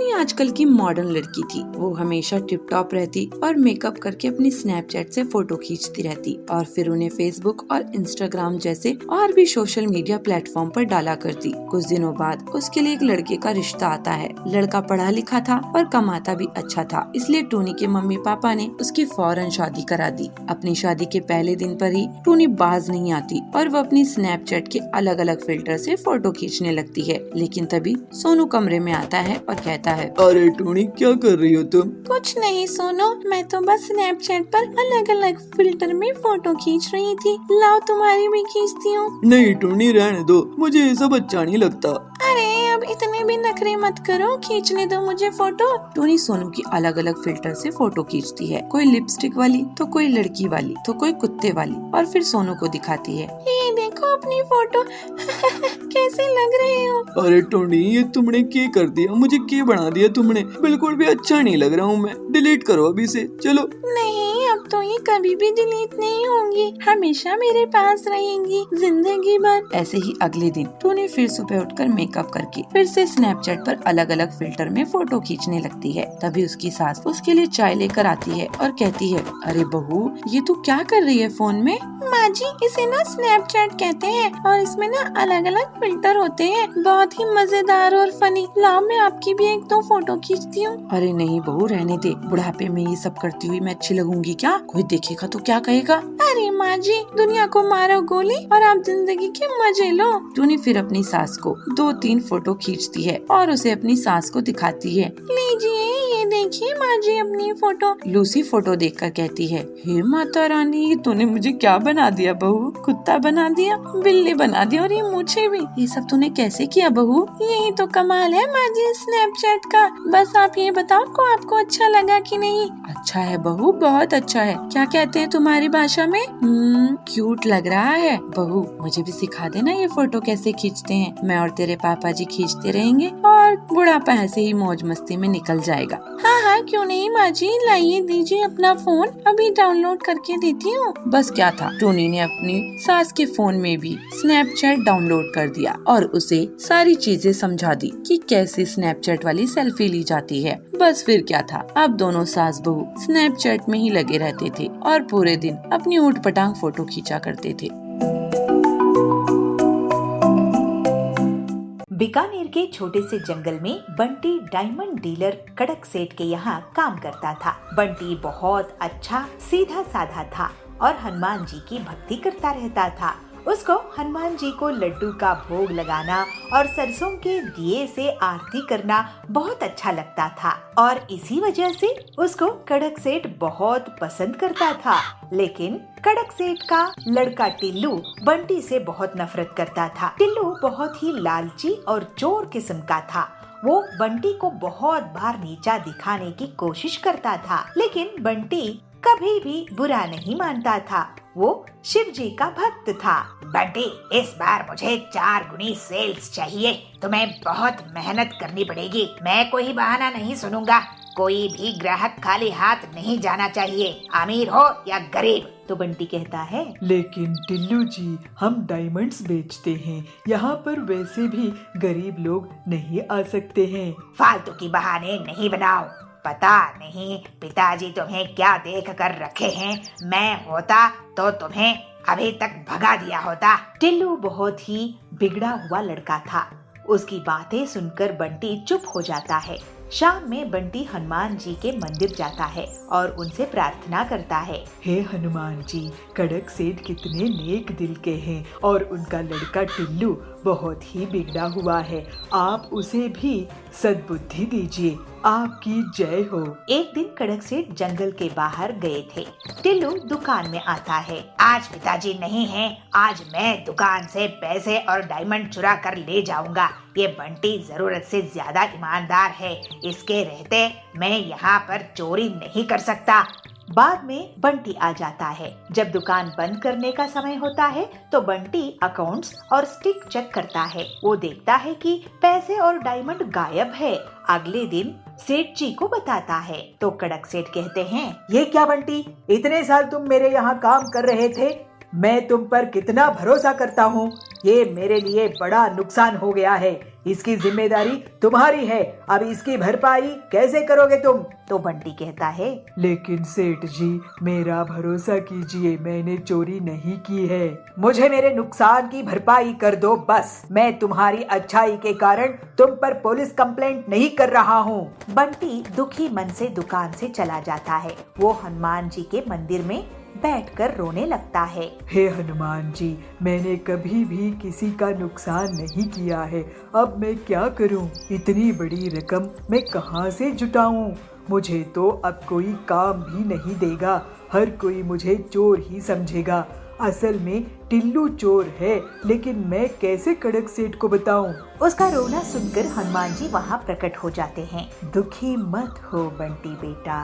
टूनी आजकल की मॉडर्न लड़की थी। वो हमेशा टिप टॉप रहती और मेकअप करके अपनी स्नैपचैट से फोटो खींचती रहती और फिर उन्हें फेसबुक और इंस्टाग्राम जैसे और भी सोशल मीडिया प्लेटफॉर्म पर डाला करती। कुछ दिनों बाद उसके लिए एक लड़के का रिश्ता आता है। लड़का पढ़ा लिखा था और कमाता भी अच्छा था, इसलिए टूनी के मम्मी पापा ने उसकी फौरन शादी करा दी। अपनी शादी के पहले दिन पर ही टूनी बाज नहीं आती और वो अपनी स्नैपचैट के अलग अलग फिल्टर से फोटो खींचने लगती है। लेकिन तभी सोनू कमरे में आता है और कहता है, अरे टूनी क्या कर रही हो तुम? कुछ नहीं सोनू, मैं तो बस स्नैपचैट पर अलग अलग फिल्टर में फोटो खींच रही थी। लाओ तुम्हारी भी खींचती हूँ। नहीं टूनी रहने दो, मुझे ये सब अच्छा नहीं लगता। अरे अब इतने भी नखरे मत करो, खींचने दो मुझे फोटो। टूनी सोनू की अलग अलग फिल्टर से फोटो खींचती है, कोई लिपस्टिक वाली तो कोई लड़की वाली तो कोई कुत्ते वाली, और फिर सोनू को दिखाती है, ये देखो अपनी फोटो कैसे लग रही हो। अरे टूनी ये तुमने क्या कर दिया, मुझे क्या बना दिया तुमने? बिल्कुल भी अच्छा नहीं लग रहा हूँ मैं। डिलीट करो अभी से, चलो। नहीं, अब तो ये कभी भी डिलीट नहीं होंगी, हमेशा मेरे पास रहेंगी जिंदगी भर। ऐसे ही अगले दिन टूनी फिर सुबह उठकर मेकअप करके फिर से स्नैपचैट पर अलग अलग फिल्टर में फोटो खींचने लगती है। तभी उसकी सास उसके लिए चाय लेकर आती है और कहती है, अरे बहू ये तू क्या कर रही है फोन में? माँ जी, इसे ना स्नैपचैट कहते हैं और इसमें ना अलग अलग फिल्टर होते हैं, बहुत ही मजेदार और फनी। लाओ मैं आपकी भी एक दो फोटो खींचती हूँ। अरे नहीं बहू रहने दे, बुढ़ापे में ये सब करती हुई मैं अच्छी लगूंगी क्या? कोई देखेगा तो क्या कहेगा? अरे माँ जी, दुनिया को मारो गोली और आप जिंदगी के मजे लो। टूनी फिर अपनी सास को 2-3 फोटो खींचती है और उसे अपनी सास को दिखाती है। लीजिए ये देखिए माँ जी अपनी फोटो। लूसी फोटो देखकर कहती है, हे माता रानी, तूने मुझे क्या बना दिया बहू? कुत्ता बना दिया, बिल्ली बना दिया और ये मुझे भी। ये सब तूने कैसे किया बहू? यही तो कमाल है माँ जी स्नैपचैट का। बस आप ये बताओ को आपको अच्छा लगा कि नहीं? अच्छा है बहू, बहुत अच्छा है। क्या कहते हैं तुम्हारी भाषा में? क्यूट लग रहा है। बहू मुझे भी सिखा देना ये फोटो कैसे खींचते हैं। मैं और तेरे पापा जी खींचते रहेंगे और बुढ़ापा ऐसे ही मौज मस्ती में निकल जाएगा। हाँ हाँ क्यों नहीं माँ जी, लाइए दीजिए अपना फोन, अभी डाउनलोड करके देती हूँ। बस क्या था, टूनी ने अपनी सास के फोन में भी स्नैपचैट डाउनलोड कर दिया और उसे सारी चीजें समझा दी कि कैसे स्नैपचैट वाली सेल्फी ली जाती है। बस फिर क्या था, अब दोनों सास बहू स्नैपचैट में ही लगे रहते थे और पूरे दिन अपनी ऊट पटांग फोटो खींचा करते थे। बीकानेर के छोटे से जंगल में बंटी डायमंड डीलर कड़क सेठ के यहाँ काम करता था। बंटी बहुत अच्छा सीधा साधा था और हनुमान जी की भक्ति करता रहता था। उसको हनुमान जी को लड्डू का भोग लगाना और सरसों के दिए से आरती करना बहुत अच्छा लगता था और इसी वजह से उसको कड़क सेठ बहुत पसंद करता था। लेकिन कड़क सेठ का लड़का टिल्लू बंटी से बहुत नफरत करता था। टिल्लू बहुत ही लालची और चोर किस्म का था। वो बंटी को बहुत बार नीचा दिखाने की कोशिश करता था, लेकिन बंटी कभी भी बुरा नहीं मानता था। वो शिव जी का भक्त था। बंटी, इस बार मुझे 4 गुनी सेल्स चाहिए। तुम्हें बहुत मेहनत करनी पड़ेगी। मैं कोई बहाना नहीं सुनूंगा। कोई भी ग्राहक खाली हाथ नहीं जाना चाहिए, अमीर हो या गरीब। तो बंटी कहता है, लेकिन टिल्लू जी हम डायमंड्स बेचते हैं, यहाँ पर वैसे भी गरीब लोग नहीं आ सकते हैं। फालतू की बहाने नहीं बनाओ। पता नहीं पिताजी तुम्हें क्या देख कर रखे हैं। मैं होता तो तुम्हें अभी तक भगा दिया होता। टिल्लू बहुत ही बिगड़ा हुआ लड़का था। उसकी बातें सुनकर बंटी चुप हो जाता है। शाम में बंटी हनुमान जी के मंदिर जाता है और उनसे प्रार्थना करता है, हे हनुमान जी, कड़क सेठ कितने नेक दिल के हैं और उनका लड़का टिल्लू बहुत ही बिगड़ा हुआ है। आप उसे भी सद्बुद्धि दीजिए। आपकी जय हो। एक दिन कड़क सेठ जंगल के बाहर गए थे। टिल्लू दुकान में आता है। आज पिताजी नहीं हैं, आज मैं दुकान से पैसे और डायमंड चुरा कर ले जाऊंगा। ये बंटी जरूरत से ज्यादा ईमानदार है, इसके रहते मैं यहाँ पर चोरी नहीं कर सकता। बाद में बंटी आ जाता है। जब दुकान बंद करने का समय होता है तो बंटी अकाउंट्स और स्टिक चेक करता है। वो देखता है कि पैसे और डायमंड गायब है। अगले दिन सेठ जी को बताता है तो कड़क सेठ कहते हैं, ये क्या बंटी, इतने साल तुम मेरे यहाँ काम कर रहे थे, मैं तुम पर कितना भरोसा करता हूँ। ये मेरे लिए बड़ा नुकसान हो गया है। इसकी जिम्मेदारी तुम्हारी है। अब इसकी भरपाई कैसे करोगे तुम? तो बंटी कहता है, लेकिन सेठ जी, मेरा भरोसा कीजिए, मैंने चोरी नहीं की है। मुझे मेरे नुकसान की भरपाई कर दो बस। मैं तुम्हारी अच्छाई के कारण तुम पर पुलिस कंप्लेंट नहीं कर रहा हूँ। बंटी दुखी मन से दुकान से चला जाता है। वो हनुमान जी के मंदिर में बैठकर रोने लगता है। हे हनुमान जी, मैंने कभी भी किसी का नुकसान नहीं किया है। अब मैं क्या करूं? इतनी बड़ी रकम मैं कहां से जुटाऊं? मुझे तो अब कोई काम भी नहीं देगा। हर कोई मुझे चोर ही समझेगा। असल में टिल्लू चोर है, लेकिन मैं कैसे कड़क सेठ को बताऊं? उसका रोना सुनकर हनुमान जी वहाँ प्रकट हो जाते हैं। दुखी मत हो बंटी बेटा,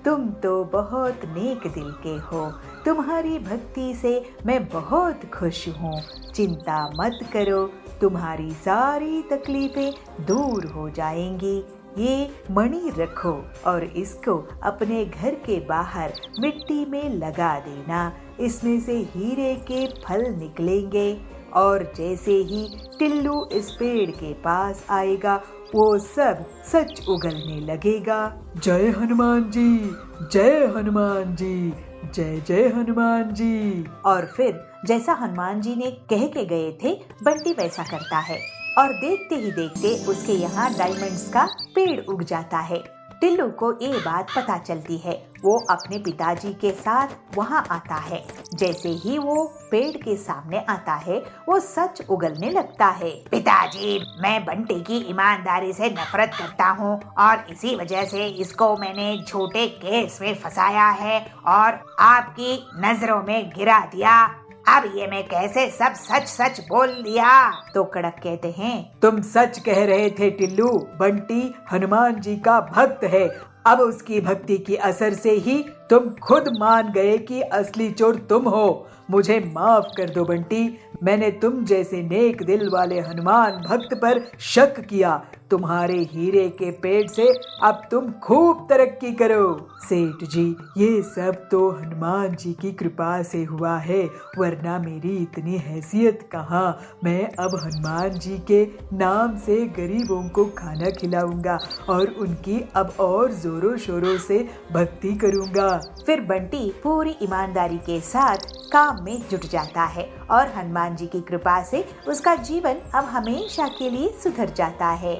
तुम तो बहुत नेक दिल के हो। तुम्हारी भक्ति से मैं बहुत खुश हूँ। चिंता मत करो, तुम्हारी सारी तकलीफें दूर हो जाएंगी। ये मणि रखो और इसको अपने घर के बाहर मिट्टी में लगा देना। इसमें से हीरे के फल निकलेंगे और जैसे ही टिल्लू इस पेड़ के पास आएगा, वो सब सच उगलने लगेगा। जय हनुमान जी, जय हनुमान जी, जय जय हनुमान जी। और फिर जैसा हनुमान जी ने कह के गए थे, बंटी वैसा करता है और देखते ही देखते उसके यहाँ डायमंड्स का पेड़ उग जाता है। टिल्लू को ये बात पता चलती है। वो अपने पिताजी के साथ वहाँ आता है। जैसे ही वो पेड़ के सामने आता है, वो सच उगलने लगता है। पिताजी, मैं बंटी की ईमानदारी से नफरत करता हूँ और इसी वजह से इसको मैंने झूठे केस में फंसाया है और आपकी नजरों में गिरा दिया। अब ये मैं कैसे सब सच सच बोल दिया। तो कड़क कहते हैं, तुम सच कह रहे थे टिल्लू। बंटी हनुमान जी का भक्त है। अब उसकी भक्ति के असर से ही तुम खुद मान गए कि असली चोर तुम हो। मुझे माफ कर दो बंटी, मैंने तुम जैसे नेक दिल वाले हनुमान भक्त पर शक किया। तुम्हारे हीरे के पेड़ से अब तुम खूब तरक्की करो। सेठ जी, ये सब तो हनुमान जी की कृपा से हुआ है, वरना मेरी इतनी हैसियत कहाँ। मैं अब हनुमान जी के नाम से गरीबों को खाना खिलाऊंगा और उनकी अब और जोरों शोरों से भक्ति करूंगा। फिर बंटी पूरी ईमानदारी के साथ काम में जुट जाता है और हनुमान जी की कृपा से उसका जीवन अब हमेशा के लिए सुधर जाता है।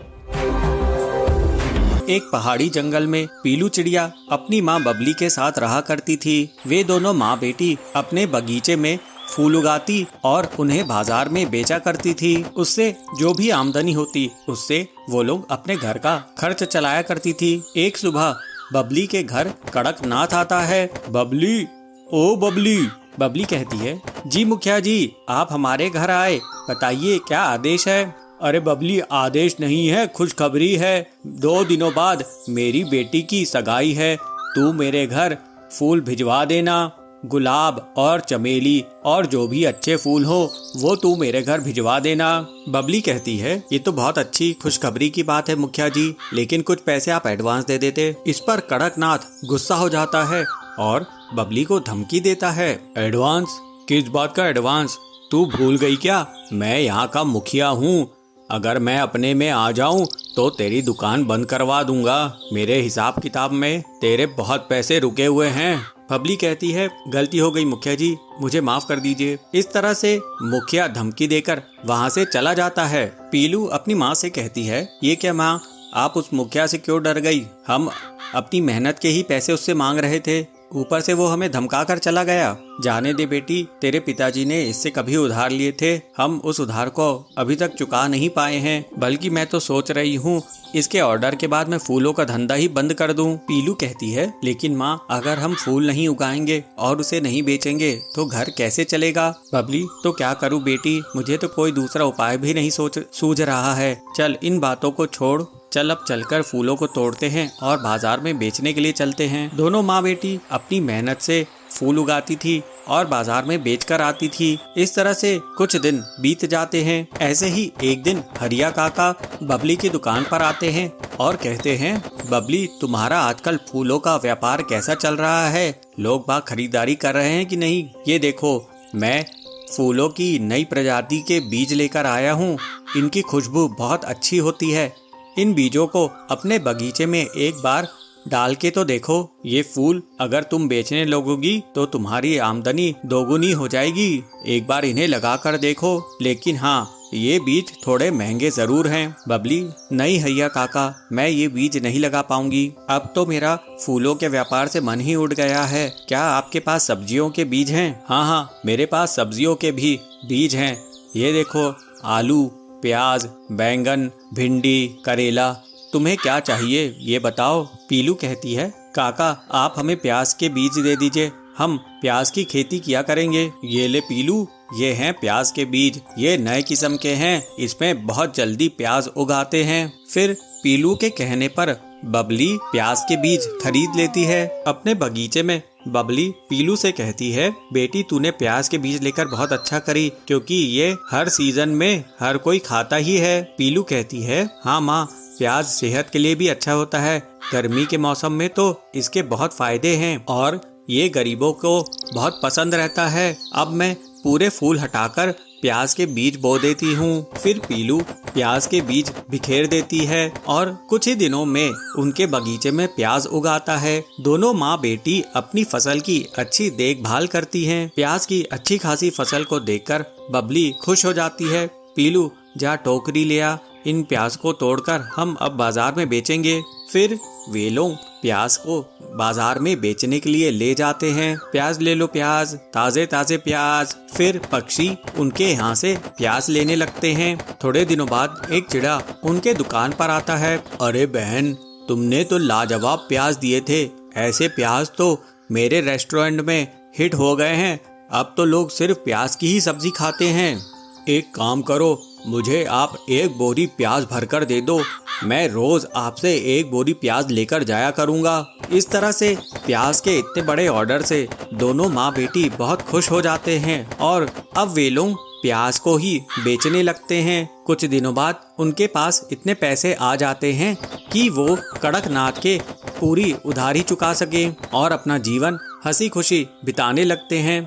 एक पहाड़ी जंगल में पीलू चिड़िया अपनी माँ बबली के साथ रहा करती थी। वे दोनों माँ बेटी अपने बगीचे में फूल उगाती और उन्हें बाजार में बेचा करती थी। उससे जो भी आमदनी होती, उससे वो लोग अपने घर का खर्च चलाया करती थी। एक सुबह बबली के घर कड़कनाथ आता है। बबली, ओ बबली। बबली कहती है, जी मुखिया जी, आप हमारे घर आए, बताइए क्या आदेश है। अरे बबली, आदेश नहीं है, खुशखबरी है। 2 दिनों बाद मेरी बेटी की सगाई है। तू मेरे घर फूल भिजवा देना। गुलाब और चमेली और जो भी अच्छे फूल हो वो तू मेरे घर भिजवा देना। बबली कहती है, ये तो बहुत अच्छी खुशखबरी की बात है मुखिया जी, लेकिन कुछ पैसे आप एडवांस दे देते। इस पर कड़कनाथ गुस्सा हो जाता है और बबली को धमकी देता है। एडवांस? किस बात का एडवांस? तू भूल गई क्या? मैं यहाँ का मुखिया हूँ। अगर मैं अपने में आ जाऊं तो तेरी दुकान बंद करवा दूंगा। मेरे हिसाब किताब में तेरे बहुत पैसे रुके हुए हैं। बबली कहती है, गलती हो गई मुखिया जी, मुझे माफ कर दीजिए। इस तरह से मुखिया धमकी देकर वहाँ से चला जाता है। पीलू अपनी माँ से कहती है, ये क्या माँ, आप उस मुखिया से क्यों डर गई? हम अपनी मेहनत के ही पैसे उससे मांग रहे थे, ऊपर से वो हमें धमका कर चला गया। जाने दे बेटी, तेरे पिताजी ने इससे कभी उधार लिए थे, हम उस उधार को अभी तक चुका नहीं पाए हैं। बल्कि मैं तो सोच रही हूँ इसके ऑर्डर के बाद मैं फूलों का धंधा ही बंद कर दूं। पीलू कहती है, लेकिन माँ, अगर हम फूल नहीं उगाएंगे और उसे नहीं बेचेंगे तो घर कैसे चलेगा? बबली, तो क्या करूँ बेटी, मुझे तो कोई दूसरा उपाय भी नहीं सूझ रहा है। चल इन बातों को छोड़, चल अब चलकर फूलों को तोड़ते हैं और बाजार में बेचने के लिए चलते हैं। दोनों माँ बेटी अपनी मेहनत से फूल उगाती थी और बाजार में बेचकर आती थी। इस तरह से कुछ दिन बीत जाते हैं। ऐसे ही एक दिन हरिया काका बबली की दुकान पर आते हैं और कहते हैं, बबली, तुम्हारा आजकल फूलों का व्यापार कैसा चल रहा है? लोग बाग खरीदारी कर रहे हैं कि नहीं? ये देखो, मैं फूलों की नई प्रजाति के बीज लेकर आया हूँ। इनकी खुशबू बहुत अच्छी होती है। इन बीजों को अपने बगीचे में एक बार डाल के तो देखो। ये फूल अगर तुम बेचने लगोगी तो तुम्हारी आमदनी दोगुनी हो जाएगी। एक बार इन्हें लगा कर देखो। लेकिन हाँ, ये बीज थोड़े महंगे जरूर हैं। बबली, नहीं हैया काका, मैं ये बीज नहीं लगा पाऊंगी। अब तो मेरा फूलों के व्यापार से मन ही उड़ गया है। क्या आपके पास सब्जियों के बीज हैं? हाँ, मेरे पास सब्जियों के भी बीज हैं। ये देखो, आलू, प्याज, बैंगन, भिंडी, करेला। तुम्हें क्या चाहिए ये बताओ। पीलू कहती है, काका आप हमें प्याज के बीज दे दीजिए, हम प्याज की खेती किया करेंगे। ये ले पीलू, ये हैं प्याज के बीज। ये नए किस्म के हैं, इसमें बहुत जल्दी प्याज उगाते हैं। फिर पीलू के कहने पर बबली प्याज के बीज खरीद लेती है। अपने बगीचे में बबली पीलू से कहती है, बेटी तूने प्याज के बीज लेकर बहुत अच्छा करी, क्योंकि ये हर सीजन में हर कोई खाता ही है। पीलू कहती है, हाँ माँ, प्याज सेहत के लिए भी अच्छा होता है। गर्मी के मौसम में तो इसके बहुत फायदे हैं और ये गरीबों को बहुत पसंद रहता है। अब मैं पूरे फूल हटाकर प्याज के बीज बो देती हूँ। फिर पीलू प्याज के बीज बिखेर देती है और कुछ ही दिनों में उनके बगीचे में प्याज उगाता है। दोनों माँ बेटी अपनी फसल की अच्छी देखभाल करती हैं। प्याज की अच्छी खासी फसल को देखकर बबली खुश हो जाती है। पीलू, जा टोकरी ले आ, इन प्याज को तोड़कर हम अब बाजार में बेचेंगे। फिर वे लोग प्याज को बाजार में बेचने के लिए ले जाते हैं। प्याज ले लो प्याज, ताजे ताजे प्याज। फिर पक्षी उनके यहाँ से प्याज लेने लगते हैं। थोड़े दिनों बाद एक चिड़ा उनके दुकान पर आता है। अरे बहन, तुमने तो लाजवाब प्याज दिए थे। ऐसे प्याज तो मेरे रेस्टोरेंट में हिट हो गए हैं। अब तो लोग सिर्फ प्याज की ही सब्जी खाते हैं। एक काम करो, मुझे आप एक बोरी प्याज भरकर दे दो। मैं रोज आपसे एक बोरी प्याज लेकर जाया करूंगा। इस तरह से प्याज के इतने बड़े ऑर्डर से दोनों माँ बेटी बहुत खुश हो जाते हैं और अब वे लोग प्याज को ही बेचने लगते हैं। कुछ दिनों बाद उनके पास इतने पैसे आ जाते हैं कि वो कड़कनाथ के पूरी उधारी चुका सके और अपना जीवन हंसी खुशी बिताने लगते हैं।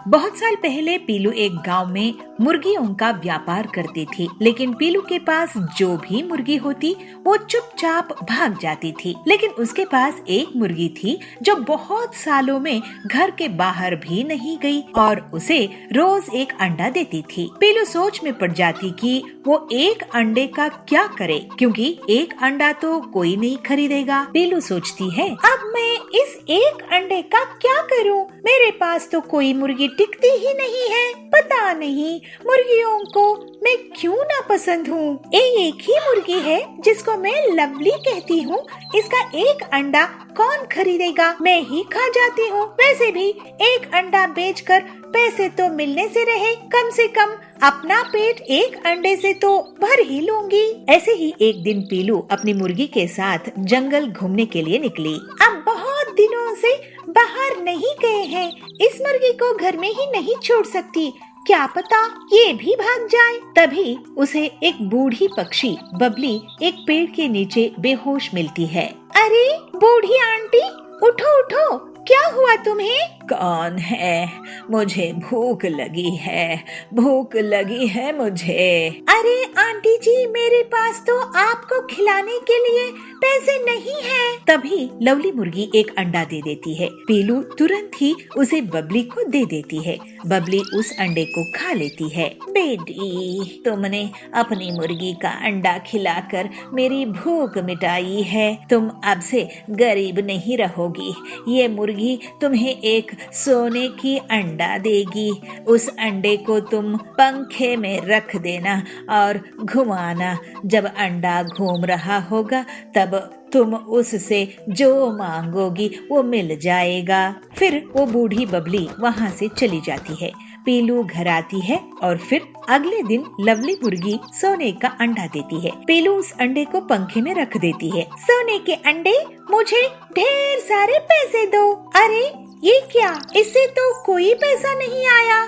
बहुत साल पहले पीलू एक गांव में मुर्गियों का व्यापार करती थी, लेकिन पीलू के पास जो भी मुर्गी होती वो चुपचाप भाग जाती थी। लेकिन उसके पास एक मुर्गी थी जो बहुत सालों में घर के बाहर भी नहीं गई और उसे रोज एक अंडा देती थी। पीलू सोच में पड़ जाती कि वो एक अंडे का क्या करे, क्योंकि एक अंडा तो कोई नहीं खरीदेगा। पीलू सोचती है, अब मैं इस एक अंडे का क्या करूं? मेरे पास तो कोई मुर्गी टिकती ही नहीं है। पता नहीं मुर्गियों को मैं क्यों ना पसंद हूँ। एक ही मुर्गी है जिसको मैं लवली कहती हूँ। इसका एक अंडा कौन खरीदेगा? मैं ही खा जाती हूँ। वैसे भी एक अंडा बेचकर पैसे तो मिलने से रहे, कम से कम अपना पेट एक अंडे से तो भर ही लूंगी। ऐसे ही एक दिन पीलू अपनी मुर्गी के साथ जंगल घूमने के लिए निकली। अब बहुत दिनों से बाहर नहीं गए हैं, इस मुर्गी को घर में ही नहीं छोड़ सकती, क्या पता ये भी भाग जाए। तभी उसे एक बूढ़ी पक्षी बबली एक पेड़ के नीचे बेहोश मिलती है। अरे बूढ़ी आंटी, उठो उठो, क्या हुआ तुम्हें? कौन है? मुझे भूख लगी है, भूख लगी है मुझे। अरे आंटी जी, मेरे पास तो आपको खिलाने के लिए पैसे नहीं हैं। तभी लवली मुर्गी एक अंडा दे देती है। पीलू तुरंत ही उसे बबली को दे देती है। बबली उस अंडे को खा लेती है। बेटी, तुमने अपनी मुर्गी का अंडा खिलाकर मेरी भूख मिटाई है। तुम अब से गरीब नहीं रहोगी। ये मुर्गी तुम्हें एक सोने की अंडा देगी। उस अंडे को तुम पंखे में रख देना और घुमाना। जब अंडा घूम रहा होगा तब तुम उससे जो मांगोगी वो मिल जाएगा। फिर वो बूढ़ी बबली वहाँ से चली जाती है। पीलू घर आती है और फिर अगले दिन लवली मुर्गी सोने का अंडा देती है। पीलू उस अंडे को पंखे में रख देती है। सोने के अंडे, मुझे ढेर सारे पैसे दो। अरे ये क्या, इससे तो कोई पैसा नहीं आया।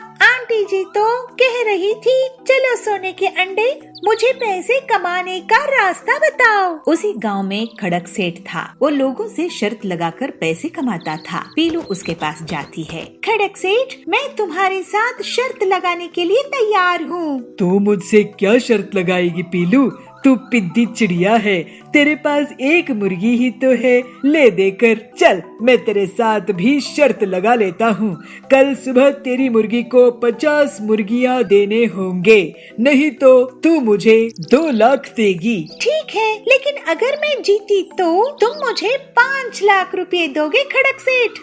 आंटी जी तो कह रही थी चलो सोने के अंडे, मुझे पैसे कमाने का रास्ता बताओ। उसी गांव में खड़क सेठ था। वो लोगों से शर्त लगाकर पैसे कमाता था। पीलू उसके पास जाती है। खड़क सेठ, मैं तुम्हारे साथ शर्त लगाने के लिए तैयार हूँ। तू मुझसे क्या शर्त लगाएगी पीलू? तू पिद्दी चिड़िया है, तेरे पास एक मुर्गी ही तो है, ले देकर चल। मैं तेरे साथ भी शर्त लगा लेता हूँ। कल सुबह तेरी मुर्गी को 50 मुर्गियाँ देने होंगे, नहीं तो तू मुझे 2 लाख देगी। ठीक है, लेकिन अगर मैं जीती तो तुम मुझे 5 लाख रुपए दोगे खड़क सेठ।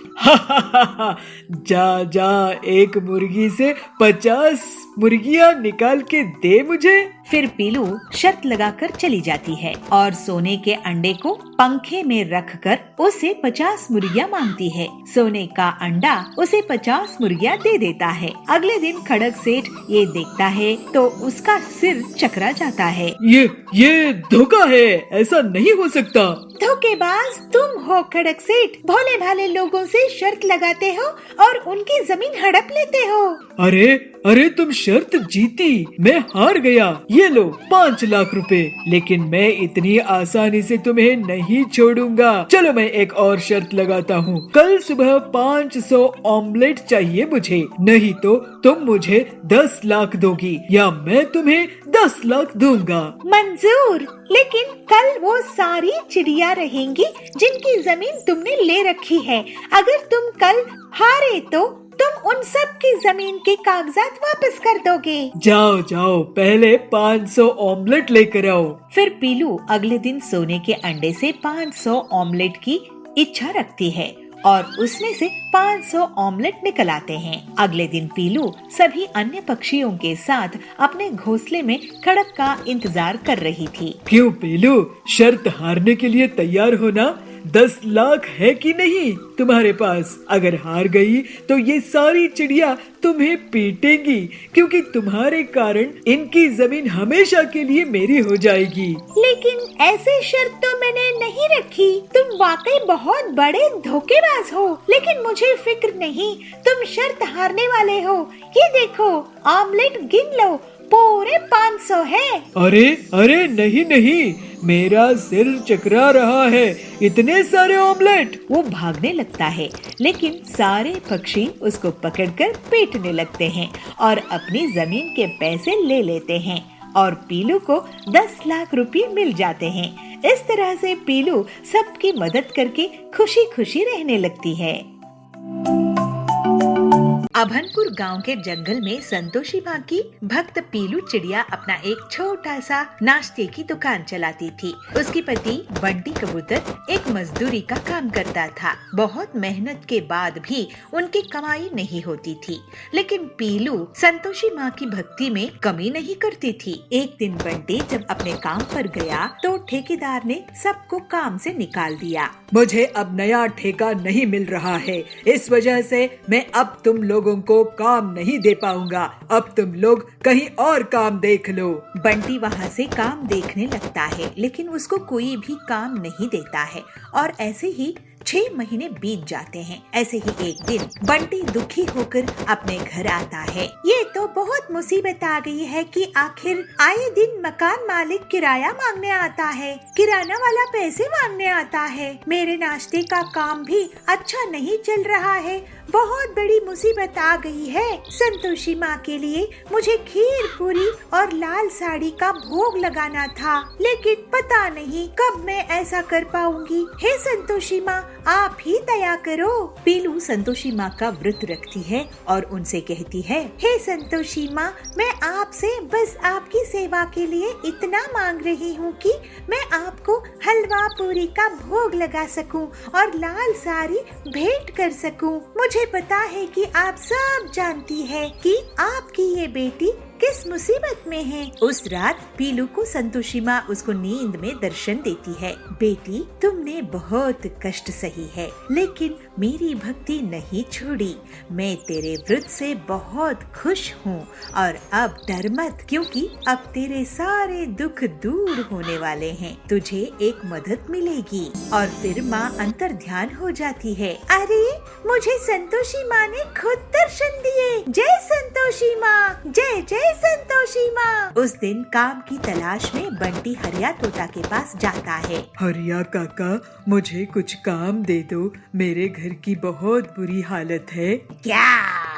जा जा, एक मुर्गी से 50 मुर्गियाँ निकाल के दे मुझे। फिर पीलू शर्त लगाकर चली जाती है और सोने के अंडे को पंखे में रखकर उसे 50 मुर्गियाँ मांगती है। सोने का अंडा उसे 50 मुर्गियाँ दे देता है। अगले दिन खड़क सेठ ये देखता है तो उसका सिर चकरा जाता है। ये धोखा है, ऐसा नहीं हो सकता। धोखेबाज तुम हो खड़क सेठ। भोले भाले लोगों से शर्त लगाते हो और उनकी जमीन हड़प लेते हो। अरे तुम शर्त जीती, मैं हार गया। ये लो 5 लाख रुपए, लेकिन मैं इतनी आसानी से तुम्हें नहीं छोड़ूंगा। चलो मैं एक और शर्त लगाता हूँ। कल सुबह 500 ऑमलेट चाहिए मुझे, नहीं तो तुम मुझे 10 लाख दोगी या मैं तुम्हें 10 लाख दूंगा। मंजूर, लेकिन कल वो सारी चिड़िया रहेंगी जिनकी जमीन तुमने ले रखी है। अगर तुम कल हारे तो तुम उन सब की जमीन के कागजात वापस कर दोगे। जाओ, पहले 500 ऑमलेट लेकर आओ। फिर पीलू अगले दिन सोने के अंडे से 500 ऑमलेट की इच्छा रखती है और उसमें से 500 ऑमलेट निकल आते हैं। अगले दिन पीलू सभी अन्य पक्षियों के साथ अपने घोंसले में खड़क का इंतजार कर रही थी। क्यों पीलू, शर्त हारने के लिए तैयार हो ना? 10 लाख है कि नहीं तुम्हारे पास? अगर हार गई तो ये सारी चिड़िया तुम्हें पीटेंगी, क्योंकि तुम्हारे कारण इनकी जमीन हमेशा के लिए मेरी हो जाएगी। लेकिन ऐसी शर्त तो मैंने नहीं रखी। तुम वाकई बहुत बड़े धोखेबाज हो। लेकिन मुझे फिक्र नहीं, तुम शर्त हारने वाले हो। ये देखो, ऑमलेट गिन लो, पूरे 500 है। अरे नहीं, मेरा सिर चकरा रहा है। इतने सारे ऑमलेट। वो भागने लगता है, लेकिन सारे पक्षी उसको पकड़कर पीटने लगते हैं और अपनी जमीन के पैसे ले लेते हैं और पीलू को 10 लाख रुपए मिल जाते हैं। इस तरह से पीलू सबकी मदद करके खुशी खुशी रहने लगती है। अभनपुर गांव के जंगल में संतोषी माँ की भक्त पीलू चिड़िया अपना एक छोटा सा नाश्ते की दुकान चलाती थी। उसके पति बंटी कबूतर एक मजदूरी का काम करता था। बहुत मेहनत के बाद भी उनकी कमाई नहीं होती थी, लेकिन पीलू संतोषी माँ की भक्ति में कमी नहीं करती थी। एक दिन बंटी जब अपने काम पर गया तो ठेकेदार ने सबको काम से निकाल दिया। मुझे अब नया ठेका नहीं मिल रहा है, इस वजह से मैं अब तुम लोगों को काम नहीं दे पाऊंगा। अब तुम लोग कहीं और काम देख लो। बंटी वहाँ से काम देखने लगता है, लेकिन उसको कोई भी काम नहीं देता है और ऐसे ही 6 महीने बीत जाते हैं। ऐसे ही एक दिन बंटी दुखी होकर अपने घर आता है। ये तो बहुत मुसीबत आ गई है कि आखिर आए दिन मकान मालिक किराया मांगने आता है, किराना वाला पैसे मांगने आता है। मेरे नाश्ते का काम भी अच्छा नहीं चल रहा है। बहुत बड़ी मुसीबत आ गई है। संतोषी माँ के लिए मुझे खीर पूरी और लाल साड़ी का भोग लगाना था, लेकिन पता नहीं कब मैं ऐसा कर पाऊंगी। हे संतोषी माँ, आप ही दया करो। पीलू संतोषी माँ का व्रत रखती है और उनसे कहती है, हे संतोषी माँ, मैं आपसे बस आपकी सेवा के लिए इतना मांग रही हूँ कि मैं आपको हलवा पूरी का भोग लगा सकूं और लाल साड़ी भेंट कर सकूं। मुझे पता है कि आप सब जानती है कि आपकी ये बेटी किस मुसीबत में है। उस रात पीलू को संतोषी माँ उसको नींद में दर्शन देती है। बेटी, तुमने बहुत कष्ट सही है, लेकिन मेरी भक्ति नहीं छोड़ी। मैं तेरे व्रत से बहुत खुश हूँ और अब डर मत, क्योंकि अब तेरे सारे दुख दूर होने वाले हैं। तुझे एक मदद मिलेगी। और फिर माँ अंतर ध्यान हो जाती है। अरे, मुझे संतोषी माँ ने खुद दर्शन दिए। जय संतोषी माँ, जय जय संतोषी माँ। उस दिन काम की तलाश में बंटी हरिया तोता के पास जाता है। हरिया काका, मुझे कुछ काम दे दो, मेरे घर की बहुत बुरी हालत है। क्या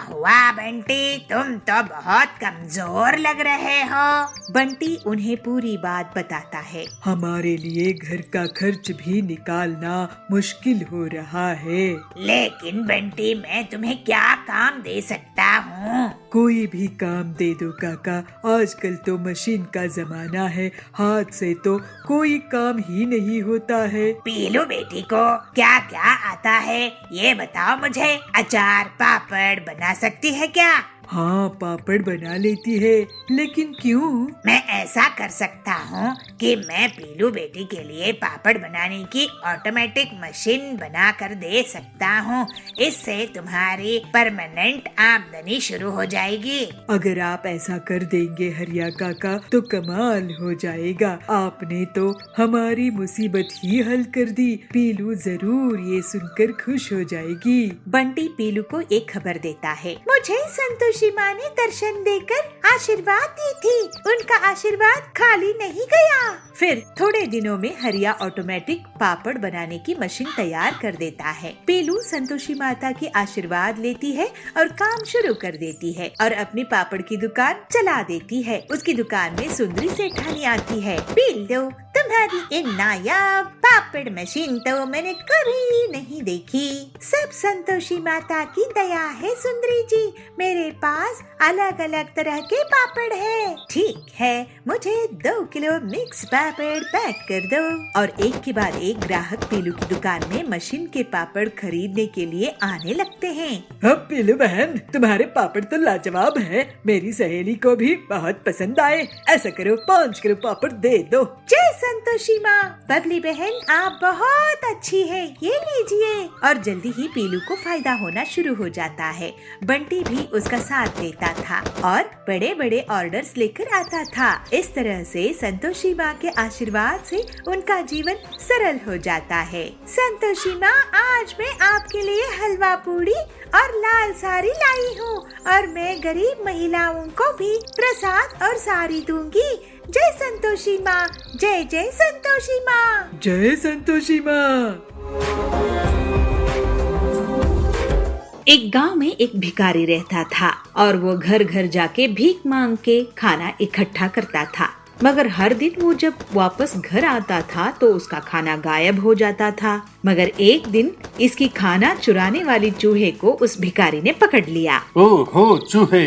हुआ बंटी, तुम तो बहुत कमजोर लग रहे हो। बंटी उन्हें पूरी बात बताता है। हमारे लिए घर का खर्च भी निकालना मुश्किल हो रहा है। लेकिन बंटी, मैं तुम्हें क्या काम दे सकता हूँ? कोई भी काम दे दो काका, आजकल तो मशीन का जमाना है, हाथ से तो कोई काम ही नहीं होता है। पीलू बेटी को क्या क्या आता है ये बताओ मुझे। अचार पापड़ बना सकती है क्या? हाँ, पापड़ बना लेती है, लेकिन क्यों? मैं ऐसा कर सकता हूँ कि मैं पीलू बेटी के लिए पापड़ बनाने की ऑटोमेटिक मशीन बना कर दे सकता हूँ। इससे तुम्हारी परमानेंट आमदनी शुरू हो जाएगी। अगर आप ऐसा कर देंगे हरिया काका तो कमाल हो जाएगा। आपने तो हमारी मुसीबत ही हल कर दी। पीलू जरूर ये सुनकर खुश हो जाएगी। बंटी पीलू को एक खबर देता है। मुझे संतोषी माँ ने दर्शन देकर आशीर्वाद दी थी। उनका आशीर्वाद खाली नहीं गया। फिर थोड़े दिनों में हरिया ऑटोमेटिक पापड़ बनाने की मशीन तैयार कर देता है। पीलू संतोषी माता की आशीर्वाद लेती है और काम शुरू कर देती है और अपनी पापड़ की दुकान चला देती है। उसकी दुकान में सुंदरी सेठानी आती है। पीलू, तुम्हारी ये नायाब पापड़ मशीन तो मैंने कभी नहीं देखी। सब संतोषी माता की दया है सुंदरी जी। मेरे पास अलग अलग तरह के पापड़ है। ठीक है, मुझे 2 किलो मिक्स पापड़ पैक कर दो। और एक के बाद एक ग्राहक पीलू की दुकान में मशीन के पापड़ खरीदने के लिए आने लगते हैं। अब पीलू बहन, तुम्हारे पापड़ तो लाजवाब है। मेरी सहेली को भी बहुत पसंद आए। ऐसा करो, 5 किलो पापड़ दे दो। जय संतोषी माँ। बबली बहन, आप बहुत अच्छी है, ये लीजिए। और जल्दी ही पीलू को फायदा होना शुरू हो जाता है। बंटी भी उसका साथ देता था और बड़े बड़े ऑर्डर्स लेकर आता था। इस तरह से संतोषी माँ के आशीर्वाद से उनका जीवन सरल हो जाता है। संतोषी माँ, आज मैं आपके लिए हलवा पूड़ी और लाल साड़ी लाई हूँ और मैं गरीब महिलाओं को भी प्रसाद और साड़ी दूंगी। जय संतोषी माँ, जय जय संतोषी माँ। जय संतोषी माँ। एक गांव में एक भिखारी रहता था और वो घर घर जाके भीख मांग के खाना इकट्ठा करता था। मगर हर दिन वो जब वापस घर आता था तो उसका खाना गायब हो जाता था। मगर एक दिन इसकी खाना चुराने वाली चूहे को उस भिखारी ने पकड़ लिया। ओहो चूहे,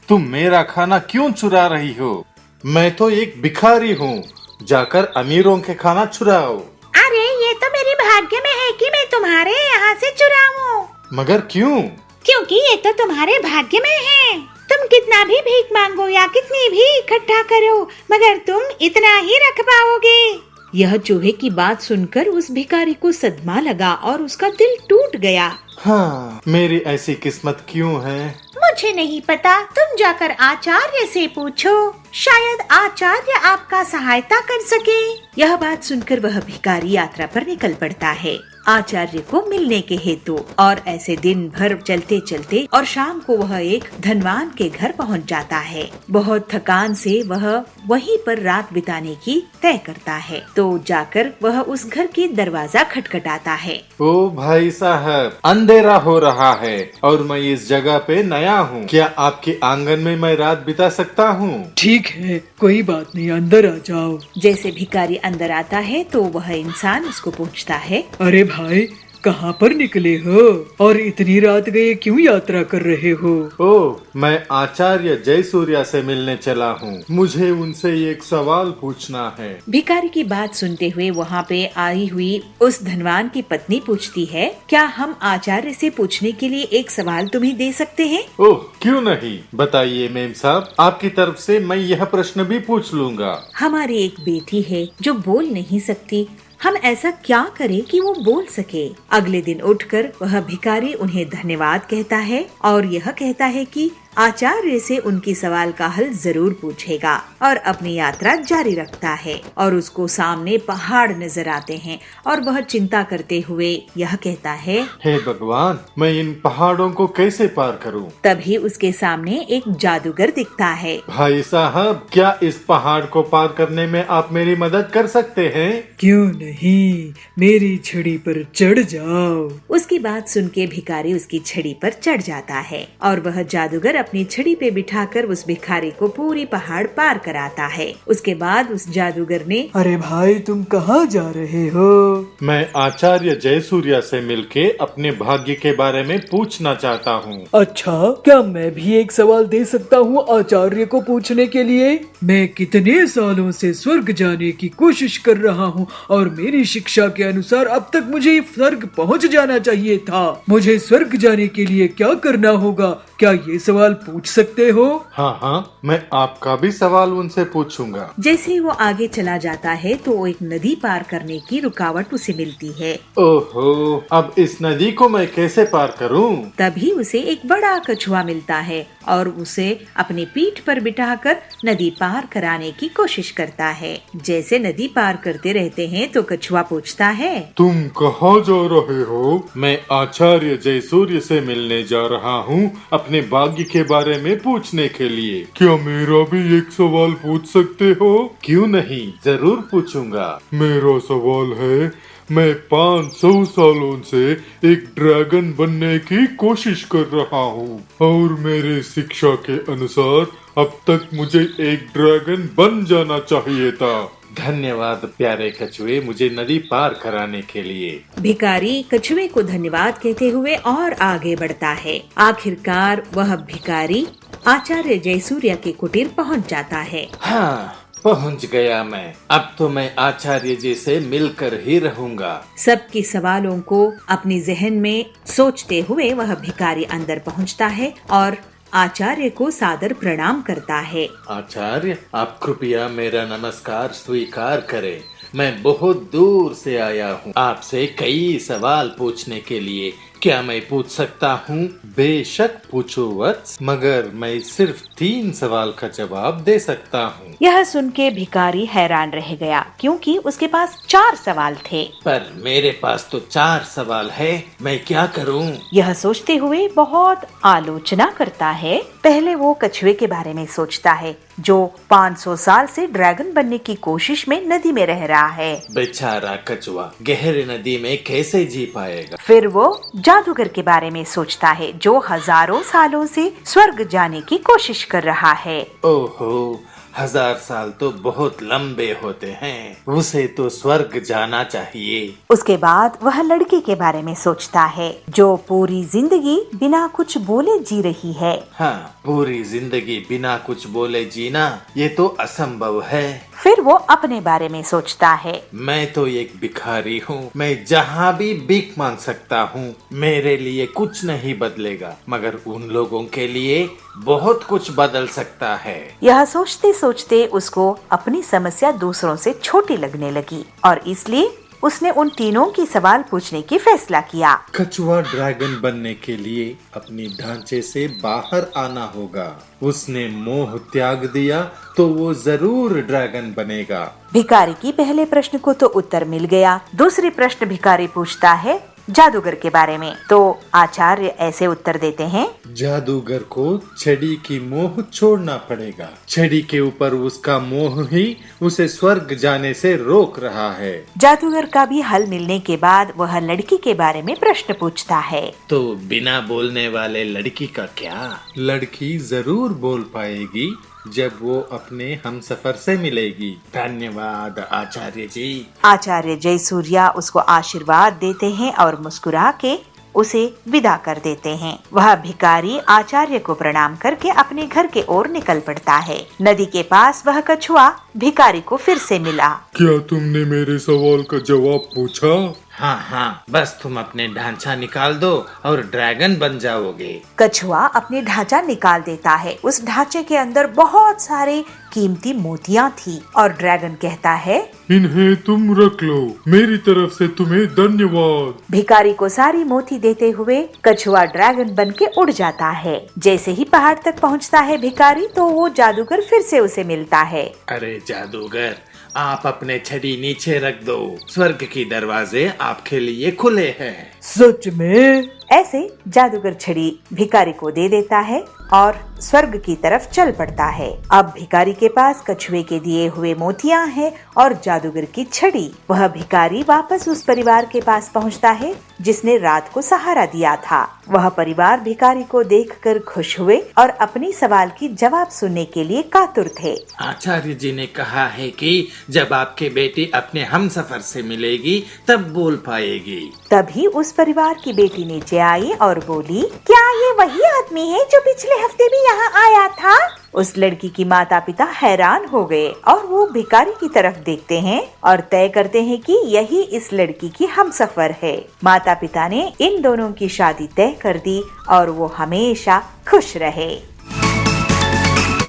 तुम मेरा खाना क्यों चुरा रही हो? मैं तो एक भिखारी हूँ, जाकर अमीरों के खाना चुराओ। अरे, ये तो मेरी भाग्य में है कि मैं तुम्हारे यहाँ से चुराऊं। मगर क्यों? क्योंकि ये तो तुम्हारे भाग्य में है। तुम कितना भी भीख मांगो या कितनी भी इकट्ठा करो, मगर तुम इतना ही रख पाओगे। यह चूहे की बात सुनकर उस भिखारी को सदमा लगा और उसका दिल टूट गया। हाँ, मेरी ऐसी किस्मत क्यों है? मुझे नहीं पता, तुम जाकर आचार्य से पूछो, शायद आचार्य आपका सहायता कर सके। यह बात सुनकर वह भिखारी यात्रा पर निकल पड़ता है आचार्य को मिलने के हेतु। और ऐसे दिन भर चलते चलते और शाम को वह एक धनवान के घर पहुंच जाता है। बहुत थकान से वह वहीं पर रात बिताने की तय करता है। तो जाकर वह उस घर की दरवाजा खटखटाता है। ओ भाई साहब, अंधेरा हो रहा है और मैं इस जगह पे नया हूँ। क्या आपके आंगन में मैं रात बिता सकता हूँ? ठीक है, कोई बात नहीं, अंदर आ जाओ। जैसे भिखारी अंदर आता है तो वह इंसान उसको पूछता है। अरे भाई, कहाँ पर निकले हो और इतनी रात गए क्यों यात्रा कर रहे हो? ओह, मैं आचार्य जयसूर्या से मिलने चला हूँ। मुझे उनसे एक सवाल पूछना है। भिखारी की बात सुनते हुए वहाँ पे आई हुई उस धनवान की पत्नी पूछती है, क्या हम आचार्य से पूछने के लिए एक सवाल तुम्हें दे सकते हैं? ओह, क्यों नहीं, बताइए मेम साहब, आपकी तरफ से मैं यह प्रश्न भी पूछ लूँगा। हमारी एक बेटी है जो बोल नहीं सकती, हम ऐसा क्या करें कि वो बोल सके? अगले दिन उठकर वह भिखारी उन्हें धन्यवाद कहता है और यह कहता है कि आचार्य से उनकी सवाल का हल जरूर पूछेगा और अपनी यात्रा जारी रखता है और उसको सामने पहाड़ नजर आते हैं और वह चिंता करते हुए यह कहता है, हे भगवान, मैं इन पहाड़ों को कैसे पार करूं? तभी उसके सामने एक जादूगर दिखता है। भाई साहब, क्या इस पहाड़ को पार करने में आप मेरी मदद कर सकते हैं? क्यों नहीं, मेरी छड़ी पर चढ़ जाओ। उसकी बात सुन के भिखारी उसकी छड़ी पर चढ़ जाता है और वह जादूगर अपनी छड़ी पे बिठाकर उस भिखारी को पूरी पहाड़ पार कराता है। उसके बाद उस जादूगर ने, अरे भाई, तुम कहाँ जा रहे हो? मैं आचार्य जयसूर्या से मिलके अपने भाग्य के बारे में पूछना चाहता हूँ। अच्छा, क्या मैं भी एक सवाल दे सकता हूँ आचार्य को पूछने के लिए? मैं कितने सालों से स्वर्ग जाने की कोशिश कर रहा हूँ और मेरी शिक्षा के अनुसार अब तक मुझे स्वर्ग पहुँच जाना चाहिए था। मुझे स्वर्ग जाने के लिए क्या करना होगा? क्या ये सवाल पूछ सकते हो? हाँ, मैं आपका भी सवाल उनसे पूछूंगा। जैसे ही वो आगे चला जाता है तो वो एक नदी पार करने की रुकावट उसे मिलती है। ओहो, अब इस नदी को मैं कैसे पार करूं? तभी उसे एक बड़ा कछुआ मिलता है और उसे अपनी पीठ पर बिठाकर नदी पार कराने की कोशिश करता है। जैसे नदी पार करते रहते हैं तो कछुआ पूछता है, तुम कहाँ जा रहे हो? मैं आचार्य जयसूर्य से मिलने जा रहा हूँ अपने भाग्य के बारे में पूछने के लिए। क्या मेरा भी एक सवाल पूछ सकते हो? क्यों नहीं, जरूर पूछूंगा। मेरा सवाल है, मैं 500 सालों से एक ड्रैगन बनने की कोशिश कर रहा हूँ और मेरे शिक्षा के अनुसार अब तक मुझे एक ड्रैगन बन जाना चाहिए था। धन्यवाद प्यारे कछुए, मुझे नदी पार कराने के लिए। भिखारी कछुए को धन्यवाद कहते हुए और आगे बढ़ता है। आखिरकार वह भिखारी आचार्य जयसूर्या के कुटीर पहुंच जाता है। हाँ, पहुंच गया मैं। अब तो मैं आचार्य जी से मिलकर ही रहूंगा। सबके सवालों को अपने जहन में सोचते हुए वह भिखारी अंदर पहुंचता है और आचार्य को सादर प्रणाम करता है। आचार्य, आप कृपया मेरा नमस्कार स्वीकार करें। मैं बहुत दूर से आया हूँ आपसे कई सवाल पूछने के लिए। क्या मैं पूछ सकता हूँ? बेशक पूछो वत्स, मगर मैं सिर्फ 3 सवाल का जवाब दे सकता हूँ। यह सुन के भिखारी हैरान रह गया क्योंकि उसके पास 4 सवाल थे। पर मेरे पास तो 4 सवाल है, मैं क्या करूँ? यह सोचते हुए बहुत आलोचना करता है। पहले वो कछुए के बारे में सोचता है जो 500 साल से ड्रैगन बनने की कोशिश में नदी में रह रहा है। बेचारा कछुआ गहरी नदी में कैसे जी पाएगा? फिर वो जादूगर के बारे में सोचता है जो हजारों सालों से स्वर्ग जाने की कोशिश कर रहा है। ओहो, 1000 साल तो बहुत लंबे होते हैं, उसे तो स्वर्ग जाना चाहिए। उसके बाद वह लड़की के बारे में सोचता है जो पूरी जिंदगी बिना कुछ बोले जी रही है। हाँ, पूरी जिंदगी बिना कुछ बोले जीना ये तो असंभव है। फिर वो अपने बारे में सोचता है, मैं तो एक भिखारी हूँ, मैं जहाँ भी भीख मांग सकता हूँ। मेरे लिए कुछ नहीं बदलेगा, मगर उन लोगों के लिए बहुत कुछ बदल सकता है। यह सोचते सोचते उसको अपनी समस्या दूसरों से छोटी लगने लगी और इसलिए उसने उन तीनों की सवाल पूछने की फैसला किया। कछुआ ड्रैगन बनने के लिए अपनी ढांचे से बाहर आना होगा। उसने मोह त्याग दिया तो वो जरूर ड्रैगन बनेगा। भिखारी की पहले प्रश्न को तो उत्तर मिल गया। दूसरी प्रश्न भिखारी पूछता है जादूगर के बारे में, तो आचार्य ऐसे उत्तर देते हैं, जादूगर को छड़ी की मोह छोड़ना पड़ेगा। छड़ी के ऊपर उसका मोह ही उसे स्वर्ग जाने से रोक रहा है। जादूगर का भी हल मिलने के बाद वह लड़की के बारे में प्रश्न पूछता है, तो बिना बोलने वाले लड़की का क्या? लड़की जरूर बोल पाएगी, जब वो अपने हमसफर से मिलेगी। धन्यवाद आचार्य जी। आचार्य जयसूर्या उसको आशीर्वाद देते हैं और मुस्कुरा के उसे विदा कर देते हैं। वह भिखारी आचार्य को प्रणाम करके अपने घर के ओर निकल पड़ता है। नदी के पास वह कछुआ भिखारी को फिर से मिला। क्या तुमने मेरे सवाल का जवाब पूछा? हाँ हाँ, बस तुम अपने ढांचा निकाल दो और ड्रैगन बन जाओगे। कछुआ अपने ढांचा निकाल देता है। उस ढांचे के अंदर बहुत सारे कीमती मोतियां थी और ड्रैगन कहता है, इन्हें तुम रख लो, मेरी तरफ से तुम्हें धन्यवाद। भिखारी को सारी मोती देते हुए कछुआ ड्रैगन बन के उड़ जाता है। जैसे ही पहाड़ तक पहुंचता है भिखारी, तो वो जादूगर फिर से उसे मिलता है। अरे जादूगर, आप अपने छड़ी नीचे रख दो, स्वर्ग की दरवाजे आपके लिए खुले हैं। सच में? ऐसे जादूगर छड़ी भिखारी को दे देता है और स्वर्ग की तरफ चल पड़ता है। अब भिखारी के पास कछुए के दिए हुए मोतियां हैं और जादूगर की छड़ी। वह भिखारी वापस उस परिवार के पास पहुंचता है जिसने रात को सहारा दिया था। वह परिवार भिखारी को देखकर खुश हुए और अपनी सवाल की जवाब सुनने के लिए कातुर थे। आचार्य जी ने कहा है कि जब आपकी बेटी अपने हमसफर से मिलेगी तब बोल पाएगी। तभी उस परिवार की बेटी नीचे आई और बोली, क्या ये वही आदमी है जो पिछले हफ्ते भी यहाँ आया था? उस लड़की की माता पिता हैरान हो गए और वो भिखारी की तरफ देखते हैं और तय करते हैं कि यही इस लड़की की हमसफर है। माता पिता ने इन दोनों की शादी तय कर दी और वो हमेशा खुश रहे।